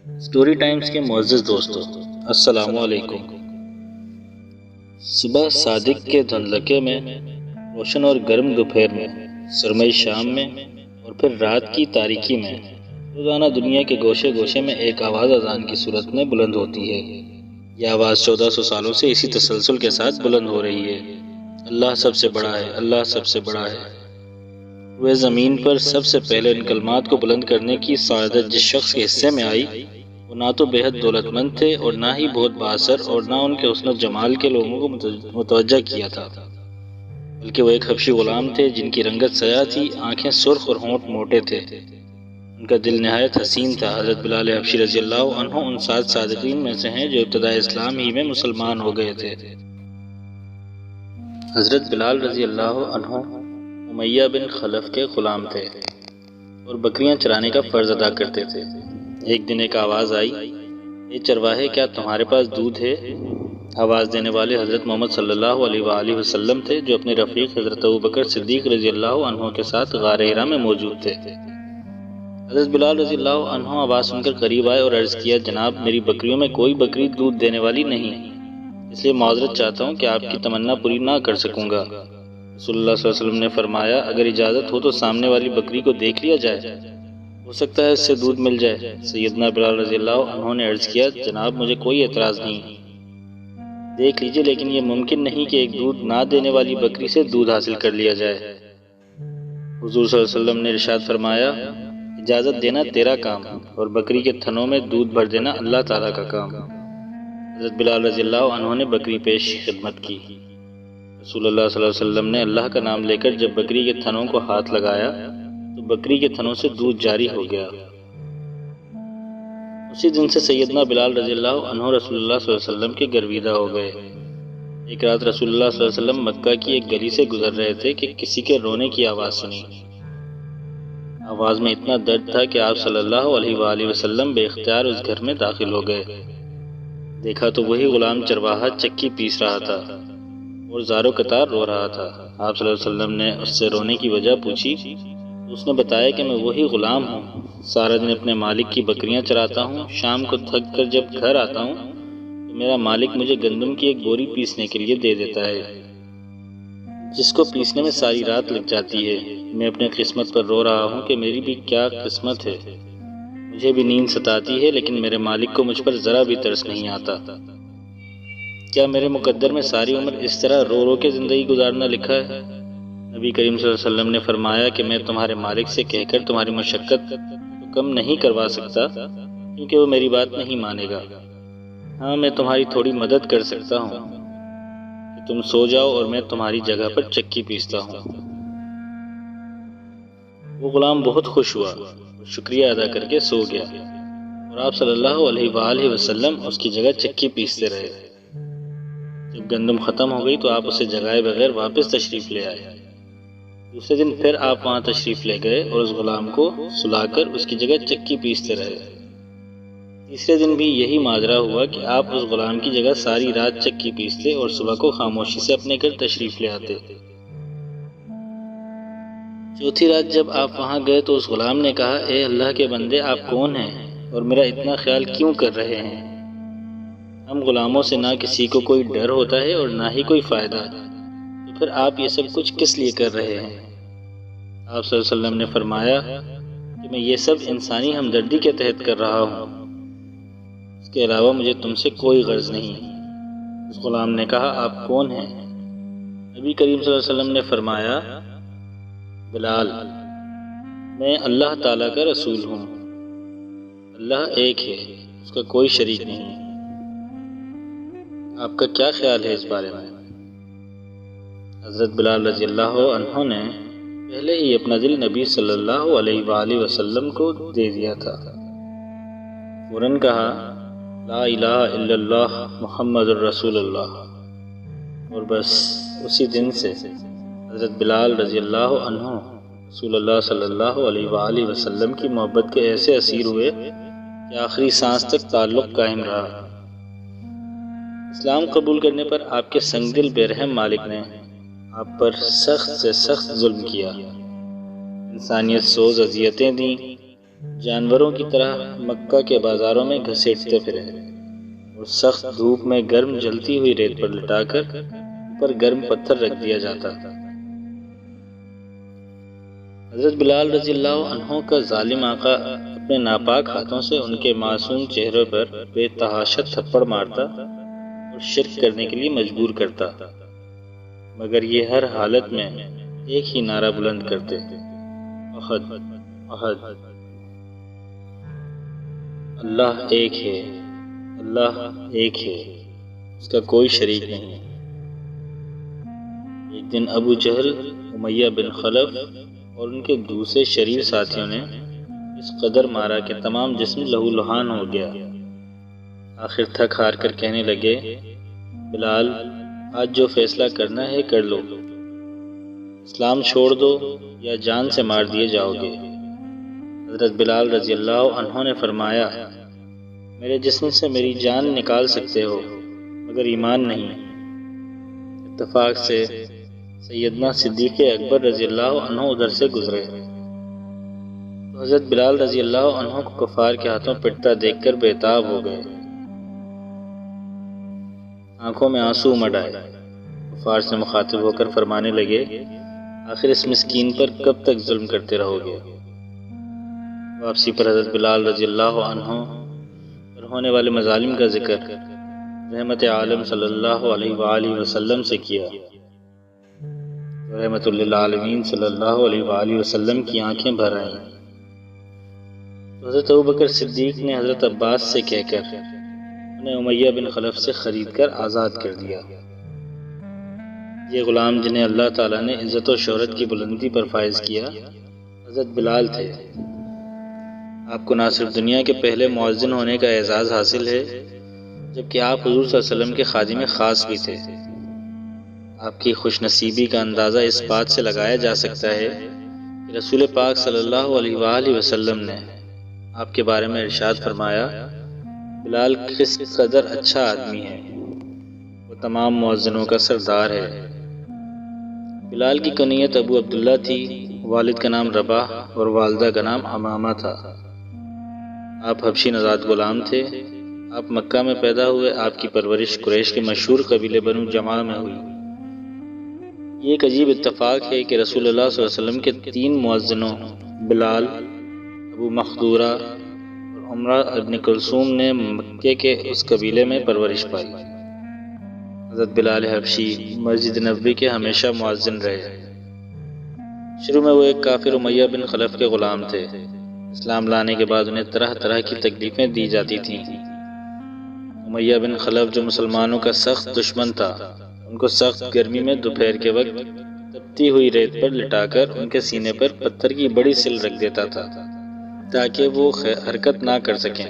Story Times کے معزز دوستو، السلام علیکم۔ صبح صادق کے دھندلکے میں، روشن اور گرم دوپہر میں، سرمئی شام میں، اور پھر رات کی تاریکی میں روزانہ دنیا کے گوشے گوشے میں ایک آواز اذان کی صورت میں بلند ہوتی ہے۔ یہ آواز 1400 سالوں سے اسی تسلسل کے ساتھ بلند ہو رہی ہے۔ اللہ سب سے بڑا ہے، اللہ سب سے بڑا ہے۔ وہ زمین پر سب سے پہلے ان کلمات کو بلند کرنے کی سعادت جس شخص کے حصے میں آئی، وہ نہ تو بہت دولت مند تھے اور نہ ہی بہت بااثر، اور نہ ان کے حسن و جمال کے لوگوں کو متوجہ کیا تھا، بلکہ وہ ایک حبشی غلام تھے جن کی رنگت سیاہ تھی، آنکھیں سرخ اور ہونٹ موٹے تھے۔ ان کا دل نہایت حسین تھا۔ حضرت بلال حبشی رضی اللہ عنہ ان 7 صادقین میں سے ہیں جو ابتدائے اسلام ہی میں مسلمان ہو گئے تھے۔ حضرت بلال رضی اللہ عنہ امیہ بن خلف کے غلام تھے اور بکریاں چرانے کا فرض ادا کرتے تھے۔ ایک دن ایک آواز آئی، اے چرواہے، کیا تمہارے پاس دودھ ہے؟ آواز دینے والے حضرت محمد صلی اللہ علیہ وآلہ وسلم تھے جو اپنے رفیق حضرت ابوبکر صدیق رضی اللہ عنہ کے ساتھ غار حرا میں موجود تھے۔ حضرت بلال رضی اللہ عنہ آواز سن کر قریب آئے اور عرض کیا، جناب، میری بکریوں میں کوئی بکری دودھ دینے والی نہیں، اس لیے معذرت چاہتا ہوں کہ آپ کی تمنا پوری نہ کر سکوں گا۔ رسول اللہ صلی اللہ علیہ وسلم نے فرمایا، اگر اجازت ہو تو سامنے والی بکری کو دیکھ لیا جائے، ہو سکتا ہے اس سے دودھ مل جائے۔ سیدنا بلال رضی اللہ عنہ نے عرض کیا، جناب، مجھے کوئی اعتراض نہیں، دیکھ لیجئے، لیکن یہ ممکن نہیں کہ ایک دودھ نہ دینے والی بکری سے دودھ حاصل کر لیا جائے۔ حضور صلی اللہ علیہ وسلم نے ارشاد فرمایا، اجازت دینا تیرا کام اور بکری کے تھنوں میں دودھ بھر دینا اللہ تعالیٰ کا کام۔ حضرت بلال رضی اللہ عنہ نے بکری پیش خدمت کی۔ رسول اللہ صلی اللہ علیہ وسلم نے اللہ کا نام لے کر جب بکری کے تھنوں کو ہاتھ لگایا تو بکری کے تھنوں سے دودھ جاری ہو گیا۔ اسی دن سے سیدنا بلال رضی اللہ عنہ رسول اللہ صلی اللہ علیہ وسلم کے گرویدہ ہو گئے۔ ایک رات رسول اللہ صلی اللہ علیہ وسلم مکہ کی ایک گلی سے گزر رہے تھے کہ کسی کے رونے کی آواز سنی۔ آواز میں اتنا درد تھا کہ آپ صلی اللہ علیہ وآلہ وسلم بے اختیار اس گھر میں داخل ہو گئے۔ دیکھا تو وہی غلام چرواہا چکی پیس رہا تھا اور زار و قطار رو رہا تھا۔ آپ صلی اللہ علیہ وسلم نے اس سے رونے کی وجہ پوچھی تو اس نے بتایا کہ میں وہی غلام ہوں، سارا دن اپنے مالک کی بکریاں چراتا ہوں، شام کو تھک کر جب گھر آتا ہوں تو میرا مالک مجھے گندم کی ایک بوری پیسنے کے لیے دے دیتا ہے، جس کو پیسنے میں ساری رات لگ جاتی ہے۔ میں اپنے قسمت پر رو رہا ہوں کہ میری بھی کیا قسمت ہے، مجھے بھی نیند ستاتی ہے لیکن میرے مالک کو مجھ پر ذرا بھی ترس نہیں آتا۔ کیا میرے مقدر میں ساری عمر اس طرح رو رو کے زندگی گزارنا لکھا ہے؟ نبی کریم صلی اللہ علیہ وسلم نے فرمایا کہ میں تمہارے مالک سے کہہ کر تمہاری مشقت تو کم نہیں کروا سکتا کیونکہ وہ میری بات نہیں مانے گا۔ ہاں، میں تمہاری تھوڑی مدد کر سکتا ہوں کہ تم سو جاؤ اور میں تمہاری جگہ پر چکی پیستا ہوں۔ وہ غلام بہت خوش ہوا اور شکریہ ادا کر کے سو گیا اور آپ صلی اللہ علیہ وآلہ وسلم اس کی جگہ چکی پیستے رہے۔ جب گندم ختم ہو گئی تو آپ اسے جگائے بغیر واپس تشریف لے آئے۔ دوسرے دن پھر آپ وہاں تشریف لے گئے اور اس غلام کو سلا کر اس کی جگہ چکی پیستے رہے۔ تیسرے دن بھی یہی ماجرا ہوا کہ آپ اس غلام کی جگہ ساری رات چکی پیستے اور صبح کو خاموشی سے اپنے گھر تشریف لے آتے۔ چوتھی رات جب آپ وہاں گئے تو اس غلام نے کہا، اے اللہ کے بندے، آپ کون ہیں اور میرا اتنا خیال کیوں کر رہے ہیں؟ ہم غلاموں سے نہ کسی کو کوئی ڈر ہوتا ہے اور نہ ہی کوئی فائدہ، تو پھر آپ یہ سب کچھ کس لیے کر رہے ہیں؟ آپ صلی اللہ علیہ وسلم نے فرمایا کہ میں یہ سب انسانی ہمدردی کے تحت کر رہا ہوں، اس کے علاوہ مجھے تم سے کوئی غرض نہیں۔ اس غلام نے کہا، آپ کون ہیں؟ نبی کریم صلی اللہ علیہ وسلم نے فرمایا، بلال، میں اللہ تعالیٰ کا رسول ہوں، اللہ ایک ہے، اس کا کوئی شریک نہیں۔ آپ کا کیا خیال ہے اس بارے میں؟ حضرت بلال رضی اللہ عنہ نے پہلے ہی اپنا دل نبی صلی اللہ علیہ وآلہ وسلم کو دے دیا تھا۔ فوراً کہا، لا الہ الا اللہ محمد الرسول اللہ، اور بس اسی دن سے حضرت بلال رضی اللہ عنہ رسول اللہ صلی اللہ علیہ وآلہ وسلم کی محبت کے ایسے اسیر ہوئے کہ آخری سانس تک تعلق قائم رہا۔ اسلام قبول کرنے پر آپ کے سنگ دل بے رحم مالک نے آپ پر سخت سے سخت ظلم کیا، انسانیت سوز اذیتیں دیں، جانوروں کی طرح مکہ کے بازاروں میں گھسیٹتے پھرے اور سخت دھوپ میں گرم جلتی ہوئی ریت پر لٹا کر اوپر گرم پتھر رکھ دیا جاتا۔ حضرت بلال رضی اللہ عنہ کا ظالم آقا اپنے ناپاک ہاتھوں سے ان کے معصوم چہرے پر بے تحاشا تھپڑ مارتا اور شرک کرنے کے لیے مجبور کرتا، مگر یہ ہر حالت میں ایک ہی نعرہ بلند کرتے، احد احد، اللہ ایک ہے، اللہ ایک ہے، اس کا کوئی شریک نہیں۔ ایک دن ابو جہل، امیہ بن خلف اور ان کے دوسرے شریر ساتھیوں نے اس قدر مارا کہ تمام جسم لہو لہان ہو گیا۔ آخر تھک ہار کر کہنے لگے، بلال، آج جو فیصلہ کرنا ہے کر لو، اسلام چھوڑ دو یا جان سے مار دیے جاؤ گے۔ حضرت بلال رضی اللہ عنہ نے فرمایا، میرے جسم سے میری جان نکال سکتے ہو مگر ایمان نہیں۔ اتفاق سے سیدنا صدیق اکبر رضی اللہ عنہ ادھر سے گزرے تو حضرت بلال رضی اللہ عنہ کو کفار کے ہاتھوں پٹتا دیکھ کر بےتاب ہو گئے، آنکھوں میں آنسو امڈ آئے۔ کفار سے مخاطب ہو کر فرمانے لگے، آخر اس مسکین پر کب تک ظلم کرتے رہو گے؟ واپسی پر حضرت بلال رضی اللہ عنہ پر ہونے والے مظالم کا ذکر رحمت عالم صلی اللہ علیہ وآلہ وسلم سے کیا۔ رحمت للعالمین صلی اللہ علیہ وآلہ وسلم کی آنکھیں بھر آئیں تو حضرت ابوبکر صدیق نے حضرت عباس سے کہہ کر انہیں امیہ بن خلف سے خرید کر آزاد کر دیا۔ یہ غلام جنہیں اللہ تعالیٰ نے عزت و شہرت کی بلندی پر فائز کیا، حضرت بلال تھے۔ آپ کو نہ صرف دنیا کے پہلے مؤذن ہونے کا اعزاز حاصل ہے، جبکہ آپ حضور صلی اللہ علیہ وسلم کے خادم خاص بھی تھے۔ آپ کی خوش نصیبی کا اندازہ اس بات سے لگایا جا سکتا ہے کہ رسول پاک صلی اللہ علیہ وآلہ وسلم نے آپ کے بارے میں ارشاد فرمایا، بلال کس قدر اچھا آدمی ہے، وہ تمام مؤذنوں کا سردار ہے۔ بلال کی کنیت ابو عبداللہ تھی، والد کا نام رباح اور والدہ کا نام امامہ تھا۔ آپ حبشی نژاد غلام تھے۔ آپ مکہ میں پیدا ہوئے۔ آپ کی پرورش قریش کے مشہور قبیلے بنو جمع میں ہوئی۔ یہ ایک عجیب اتفاق ہے کہ رسول اللہ صلی اللہ علیہ وسلم کے 3 مؤذنوں بلال، ابو مخدورہ اور عمرہ ابن کلثوم نے مکے کے اس قبیلے میں پرورش پائی۔ حضرت بلال حبشی مسجد نبوی کے ہمیشہ مؤذن رہے۔ شروع میں وہ ایک کافر امیہ بن خلف کے غلام تھے۔ اسلام لانے کے بعد انہیں طرح طرح کی تکلیفیں دی جاتی تھیں۔ امیہ بن خلف جو مسلمانوں کا سخت دشمن تھا، ان کو سخت گرمی میں دوپہر کے وقت تپتی ہوئی ریت پر لٹا کر ان کے سینے پر پتھر کی بڑی سل رکھ دیتا تھا تاکہ وہ حرکت نہ کر سکیں،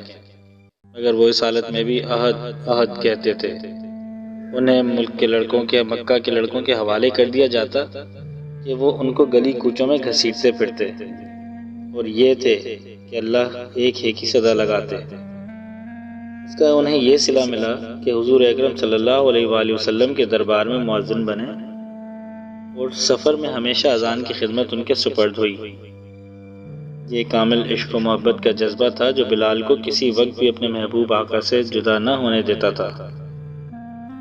مگر وہ اس حالت میں بھی احد احد کہتے تھے۔ انہیں ملک کے لڑکوں کے، مکہ کے لڑکوں کے حوالے کر دیا جاتا کہ وہ ان کو گلی کوچوں میں گھسیٹتے پھرتے اور یہ تھے کہ اللہ ایک ہے کی صدا لگاتے۔ اس کا انہیں یہ صلہ ملا کہ حضور اکرم صلی اللہ علیہ وآلہ وسلم کے دربار میں مؤذن بنے اور سفر میں ہمیشہ اذان کی خدمت ان کے سپرد ہوئی۔ یہ کامل عشق و محبت کا جذبہ تھا جو بلال کو کسی وقت بھی اپنے محبوب آقا سے جدا نہ ہونے دیتا تھا۔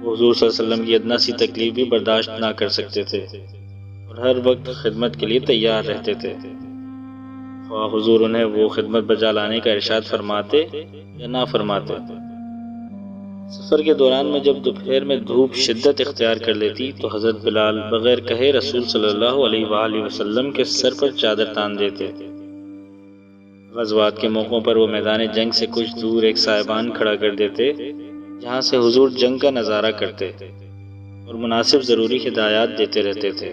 وہ حضور صلی اللہ علیہ وسلم کی ادنا سی تکلیف بھی برداشت نہ کر سکتے تھے اور ہر وقت خدمت کے لیے تیار رہتے تھے، خواہ حضور انہیں وہ خدمت بجا لانے کا ارشاد فرماتے یا نہ فرماتے۔ سفر کے دوران میں جب دوپہر میں دھوپ شدت اختیار کر لیتی تو حضرت بلال بغیر کہے رسول صلی اللہ علیہ وآلہ وسلم کے سر پر چادر تان دیتے۔ غزوات کے موقعوں پر وہ میدان جنگ سے کچھ دور ایک سائبان کھڑا کر دیتے جہاں سے حضور جنگ کا نظارہ کرتے اور مناسب ضروری ہدایات دیتے رہتے تھے۔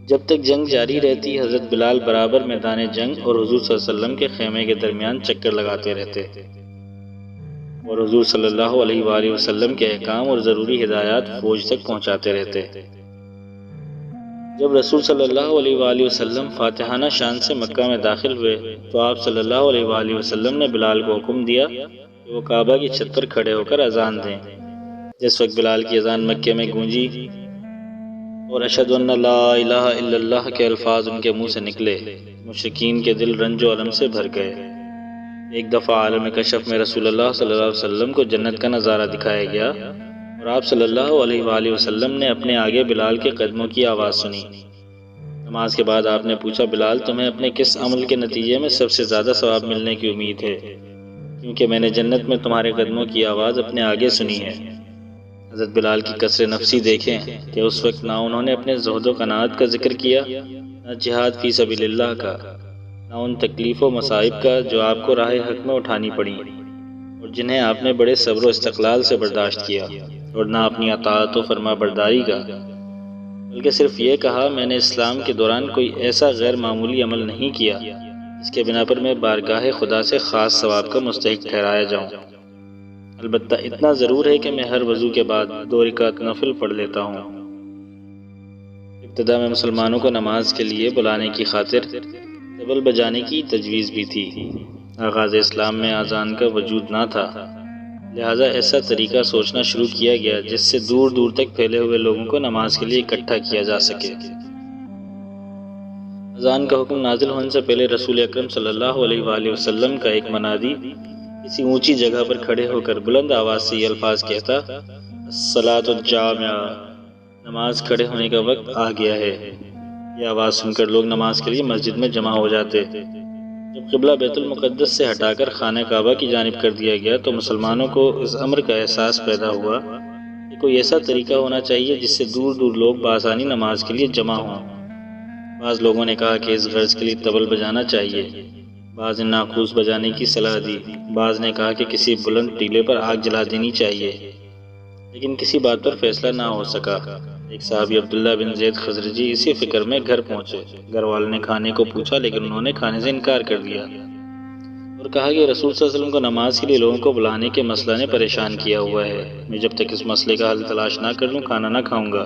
جب تک جنگ جاری رہتی حضرت بلال برابر میدان جنگ اور حضور صلی اللہ علیہ وسلم کے خیمے کے درمیان چکر لگاتے رہتے اور حضور صلی اللہ علیہ وآلہ وسلم کے احکام اور ضروری ہدایات فوج تک پہنچاتے رہتے۔ جب رسول صلی اللہ علیہ وآلہ وسلم فاتحانہ شان سے مکہ میں داخل ہوئے تو آپ صلی اللہ علیہ وآلہ وسلم نے بلال کو حکم دیا کہ وہ کعبہ کی چھت پر کھڑے ہو کر اذان دیں۔ جس وقت بلال کی اذان مکے میں گونجی اور اشہد ان لا الہ الا اللہ کے الفاظ ان کے منہ سے نکلے مشرکین کے دل رنج و علم سے بھر گئے۔ ایک دفعہ عالم کشف میں رسول اللہ صلی اللہ علیہ وسلم کو جنت کا نظارہ دکھایا گیا اور آپ صلی اللہ علیہ وآلہ وسلم نے اپنے آگے بلال کے قدموں کی آواز سنی۔ نماز کے بعد آپ نے پوچھا، بلال تمہیں اپنے کس عمل کے نتیجے میں سب سے زیادہ ثواب ملنے کی امید ہے؟ کیونکہ میں نے جنت میں تمہارے قدموں کی آواز اپنے آگے سنی ہے۔ حضرت بلال کی کثر نفسی دیکھیں کہ اس وقت نہ انہوں نے اپنے زہد و قناعت کا ذکر کیا، نہ جہاد فی سبیل اللہ کا، نہ ان تکلیف و مصائب کا جو آپ کو راہ حق میں اٹھانی پڑیں اور جنہیں آپ نے بڑے صبر و استقلال سے برداشت کیا، اور نہ اپنی اطاعت و فرما برداری کا، بلکہ صرف یہ کہا میں نے اسلام کے دوران کوئی ایسا غیر معمولی عمل نہیں کیا جس کے بنا پر میں بارگاہ خدا سے خاص ثواب کا مستحق ٹھہرایا جاؤں۔ البتہ اتنا ضرور ہے کہ میں ہر وضو کے بعد 2 رکعت نفل پڑھ لیتا ہوں۔ ابتدا میں مسلمانوں کو نماز کے لیے بلانے کی خاطر طبل بجانے کی تجویز بھی تھی۔ آغاز اسلام میں اذان کا وجود نہ تھا، لہٰذا ایسا طریقہ سوچنا شروع کیا گیا جس سے دور دور تک پھیلے ہوئے لوگوں کو نماز کے لیے اکٹھا کیا جا سکے۔ اذان کا حکم نازل ہونے سے پہلے رسول اکرم صلی اللہ علیہ وآلہ وسلم کا ایک منادی کسی اونچی جگہ پر کھڑے ہو کر بلند آواز سے یہ الفاظ کہتا، الصلاۃ الجامعہ، نماز کھڑے ہونے کا وقت آ گیا ہے۔ یہ آواز سن کر لوگ نماز کے لیے مسجد میں جمع ہو جاتے۔ جب قبلہ بیت المقدس سے ہٹا کر خانہ کعبہ کی جانب کر دیا گیا تو مسلمانوں کو اس امر کا احساس پیدا ہوا کہ کوئی ایسا طریقہ ہونا چاہیے جس سے دور دور لوگ بآسانی نماز کے لیے جمع ہوں۔ بعض لوگوں نے کہا کہ اس غرض کے لیے طبل بجانا چاہیے، بعض نے ناقوس بجانے کی صلاح دی، بعض نے کہا کہ کسی بلند ٹیلے پر آگ جلا دینی چاہیے، لیکن کسی بات پر فیصلہ نہ ہو سکا۔ ایک صحابی عبداللہ بن زید خزرجی اسی فکر میں گھر پہنچے۔ گھر والوں نے کھانے کو پوچھا لیکن انہوں نے کھانے سے انکار کر دیا اور کہا کہ رسول صلی اللہ علیہ وسلم کو نماز کے لیے لوگوں کو بلانے کے مسئلہ نے پریشان کیا ہوا ہے، میں جب تک اس مسئلے کا حل تلاش نہ کر لوں کھانا نہ کھاؤں گا۔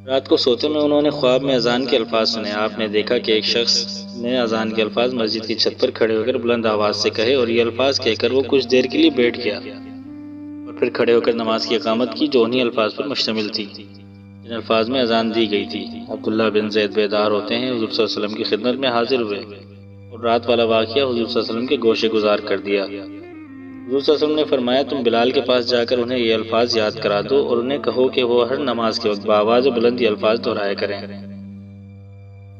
رات کو سوتے میں انہوں نے خواب میں اذان کے الفاظ سنے۔ آپ نے دیکھا کہ ایک شخص نے اذان کے الفاظ مسجد کی چھت پر کھڑے ہو کر بلند آواز سے کہے اور یہ الفاظ کہہ کر وہ کچھ دیر کے لیے بیٹھ گیا اور پھر کھڑے ہو کر نماز کی اقامت کی جو انہی الفاظ پر مشتمل تھی جن الفاظ میں اذان دی گئی تھی۔ عبداللہ بن زید بیدار ہوتے ہیں حضور صلی اللہ علیہ وسلم کی خدمت میں حاضر ہوئے اور رات والا واقعہ حضور صلی اللہ علیہ وسلم کے گوشے گزار کر دیا۔ حضور صلی اللہ علیہ وسلم نے فرمایا تم بلال کے پاس جا کر انہیں یہ الفاظ یاد کرا دو اور انہیں کہو کہ وہ ہر نماز کے وقت بآواز بلند یہ الفاظ دہرایا کریں۔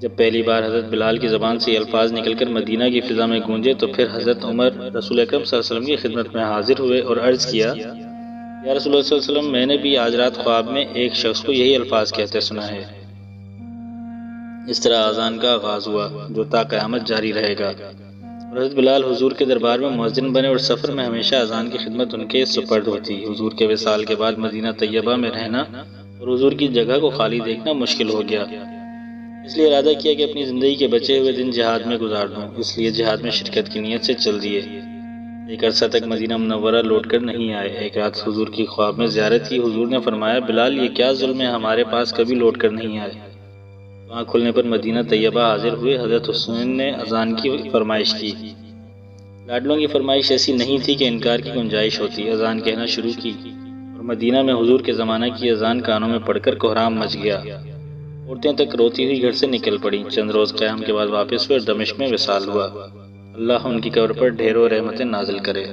جب پہلی بار حضرت بلال کی زبان سے یہ الفاظ نکل کر مدینہ کی فضا میں گونجے تو پھر حضرت عمر رسول اکرم صلی اللہ علیہ وسلم کی خدمت میں حاضر ہوئے اور عرض کیا، یا رسول اللہ صلی اللہ علیہ وسلم میں نے بھی آج رات خواب میں ایک شخص کو یہی الفاظ کہتے سنا ہے۔ اس طرح اذان کا آغاز ہوا جو تا قیامت جاری رہے گا۔ حضرت بلال حضور کے دربار میں مؤذن بنے اور سفر میں ہمیشہ اذان کی خدمت ان کے سپرد ہوتی۔ حضور کے وصال کے بعد مدینہ طیبہ میں رہنا اور حضور کی جگہ کو خالی دیکھنا مشکل ہو گیا، اس لیے ارادہ کیا کہ اپنی زندگی کے بچے ہوئے دن جہاد میں گزار دوں، اس لیے جہاد میں شرکت کی نیت سے چل دیے۔ ایک عرصہ تک مدینہ منورہ لوٹ کر نہیں آئے۔ ایک رات حضور کی خواب میں زیارت کی۔ حضور نے فرمایا، بلال یہ کیا ظلم ہے، ہمارے پاس کبھی لوٹ کر نہیں آئے۔ وہاں کھلنے پر مدینہ طیبہ حاضر ہوئے۔ حضرت حسین نے اذان کی فرمائش کی۔ لاڈلوں کی فرمائش ایسی نہیں تھی کہ انکار کی گنجائش ہوتی۔ اذان کہنا شروع کی اور مدینہ میں حضور کے زمانہ کی اذان کانوں میں پڑھ کر کوہرام مچ گیا۔ عورتیں تک روتی ہوئی گھر سے نکل پڑیں۔ چند روز قیام کے بعد واپس ہوئے اور دمشق میں وصال ہوا۔ اللہ ان کی قبر پر ڈھیروں رحمتیں نازل کرے۔